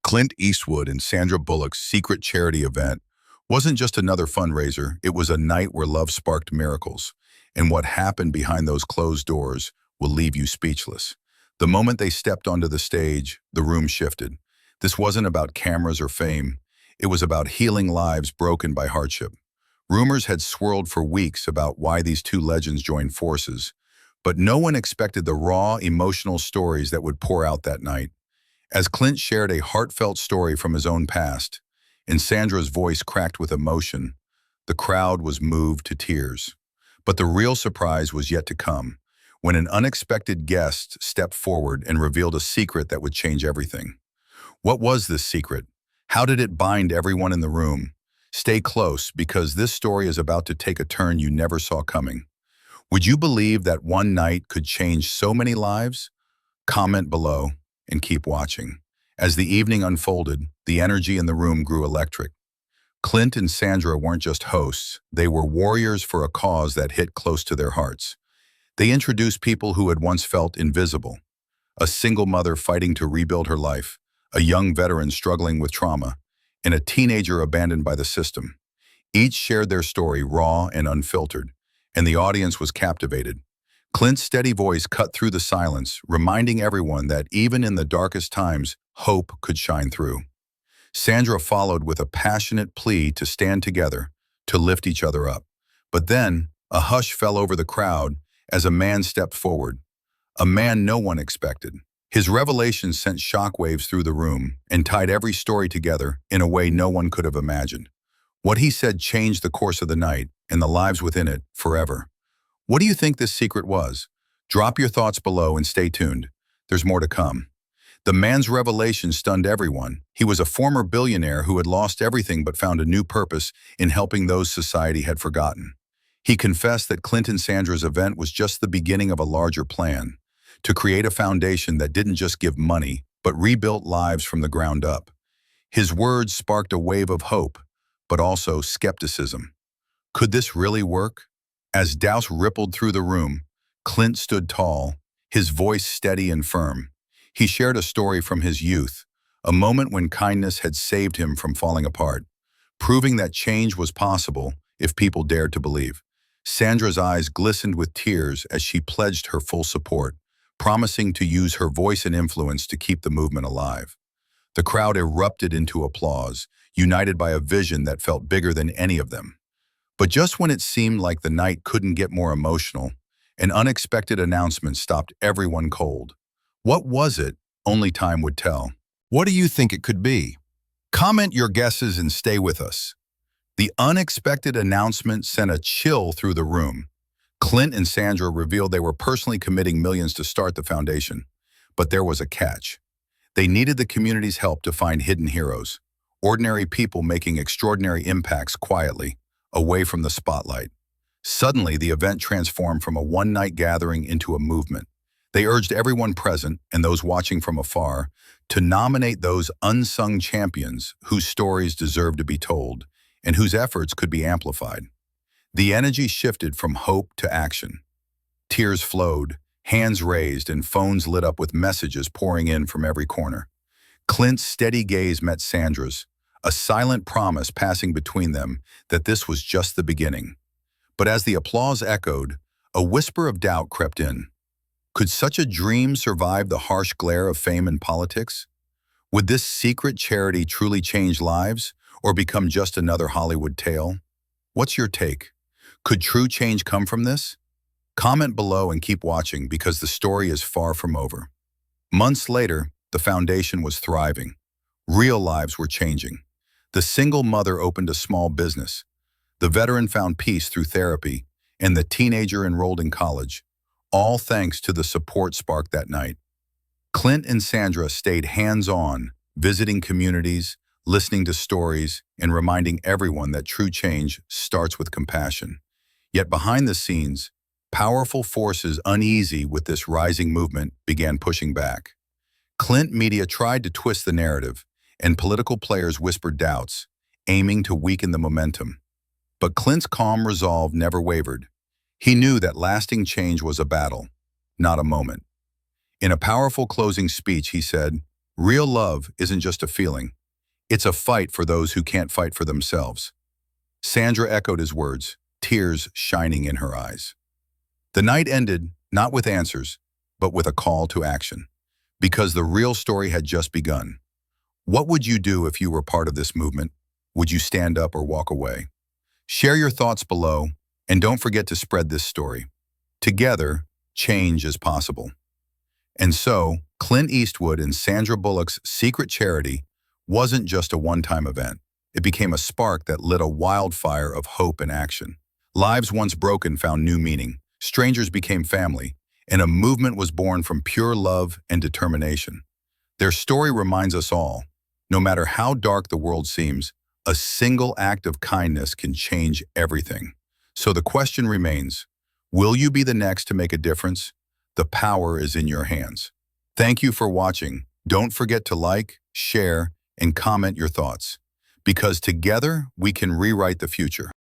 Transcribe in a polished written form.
Clint Eastwood and Sandra Bullock's secret charity event wasn't just another fundraiser, it was a night where love sparked miracles. And what happened behind those closed doors will leave you speechless. The moment they stepped onto the stage, the room shifted. This wasn't about cameras or fame. It was about healing lives broken by hardship. Rumors had swirled for weeks about why these two legends joined forces, but no one expected the raw, emotional stories that would pour out that night. As Clint shared a heartfelt story from his own past, and Sandra's voice cracked with emotion, the crowd was moved to tears. But the real surprise was yet to come, when an unexpected guest stepped forward and revealed a secret that would change everything. What was this secret? How did it bind everyone in the room? Stay close, because this story is about to take a turn you never saw coming. Would you believe that one night could change so many lives? Comment below and keep watching. As the evening unfolded, the energy in the room grew electric. Clint and Sandra weren't just hosts, they were warriors for a cause that hit close to their hearts. They introduced people who had once felt invisible. A single mother fighting to rebuild her life, a young veteran struggling with trauma, and a teenager abandoned by the system. Each shared their story raw and unfiltered, and the audience was captivated. Clint's steady voice cut through the silence, reminding everyone that even in the darkest times, hope could shine through. Sandra followed with a passionate plea to stand together, to lift each other up. But then, a hush fell over the crowd as a man stepped forward, a man no one expected. His revelation sent shockwaves through the room and tied every story together in a way no one could have imagined. What he said changed the course of the night and the lives within it forever. What do you think this secret was? Drop your thoughts below and stay tuned. There's more to come. The man's revelation stunned everyone. He was a former billionaire who had lost everything but found a new purpose in helping those society had forgotten. He confessed that Clint and Sandra's event was just the beginning of a larger plan, to create a foundation that didn't just give money, but rebuilt lives from the ground up. His words sparked a wave of hope, but also skepticism. Could this really work? As doubts rippled through the room, Clint stood tall, his voice steady and firm. He shared a story from his youth, a moment when kindness had saved him from falling apart, proving that change was possible if people dared to believe. Sandra's eyes glistened with tears as she pledged her full support, promising to use her voice and influence to keep the movement alive. The crowd erupted into applause, united by a vision that felt bigger than any of them. But just when it seemed like the night couldn't get more emotional, an unexpected announcement stopped everyone cold. What was it? Only time would tell. What do you think it could be? Comment your guesses and stay with us. The unexpected announcement sent a chill through the room. Clint and Sandra revealed they were personally committing millions to start the foundation. But there was a catch. They needed the community's help to find hidden heroes, ordinary people making extraordinary impacts quietly, away from the spotlight. Suddenly, the event transformed from a one-night gathering into a movement. They urged everyone present, and those watching from afar, to nominate those unsung champions whose stories deserve to be told, and whose efforts could be amplified. The energy shifted from hope to action. Tears flowed, hands raised, and phones lit up with messages pouring in from every corner. Clint's steady gaze met Sandra's, a silent promise passing between them that this was just the beginning. But as the applause echoed, a whisper of doubt crept in. Could such a dream survive the harsh glare of fame and politics? Would this secret charity truly change lives, or become just another Hollywood tale? What's your take? Could true change come from this? Comment below and keep watching, because the story is far from over. Months later, the foundation was thriving. Real lives were changing. The single mother opened a small business. The veteran found peace through therapy, and the teenager enrolled in college, all thanks to the support sparked that night. Clint and Sandra stayed hands-on, visiting communities, listening to stories, and reminding everyone that true change starts with compassion. Yet behind the scenes, powerful forces uneasy with this rising movement began pushing back. Clint media tried to twist the narrative, and political players whispered doubts, aiming to weaken the momentum. But Clint's calm resolve never wavered. He knew that lasting change was a battle, not a moment. In a powerful closing speech, he said, Real love isn't just a feeling. It's a fight for those who can't fight for themselves. Sandra echoed his words, tears shining in her eyes. The night ended, not with answers, but with a call to action. Because the real story had just begun. What would you do if you were part of this movement? Would you stand up or walk away? Share your thoughts below, and don't forget to spread this story. Together, change is possible. And so, Clint Eastwood and Sandra Bullock's secret charity wasn't just a one-time event. It became a spark that lit a wildfire of hope and action. Lives once broken found new meaning, strangers became family, and a movement was born from pure love and determination. Their story reminds us all, no matter how dark the world seems, a single act of kindness can change everything. So the question remains, will you be the next to make a difference? The power is in your hands. Thank you for watching. Don't forget to like, share, and comment your thoughts, because together we can rewrite the future.